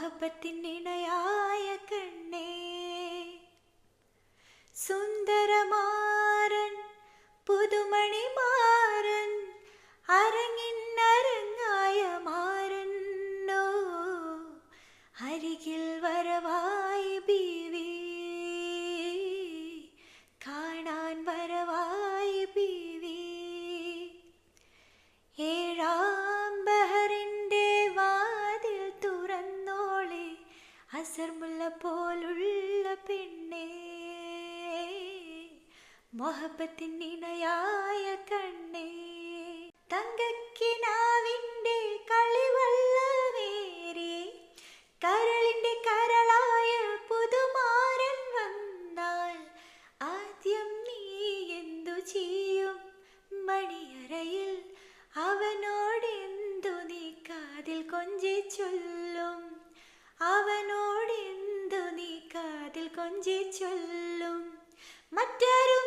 മൊഹബത്തിൻ ഇണയായ കണ്ണേ. സുന്ദരമാരൻ പുതുമണിമാരൻ അരങ്ങിന്നരങ്ങായ മാരന്നോ അരികിൽ വരവായി ബീവി, കാണാൻ വരവായി ബീവി. ഏഴാം ബഹറിൻ്റെ വാതിൽ തുറന്നോളെ അസർമുല്ല പോലുള്ള പെണ്ണേ. മൊഹബത്തിൻ ഇണയായ കണ്ണേ. തങ്കക്കിനാവിൻ്റെ കളിവള്ളമേറി കരളിൻ്റെ കരളായ പുതുമാരൻ വന്നാൽ ആദ്യം നീ എന്തു ചെയ്യും? മണിയറയിൽ അവനോടെന്തു നീ കാതിൽ കൊഞ്ചി ചൊല്ലും? അവനോടെന്തു നീ കാതിൽ കൊഞ്ചി ചൊല്ലും? മറ്റാരും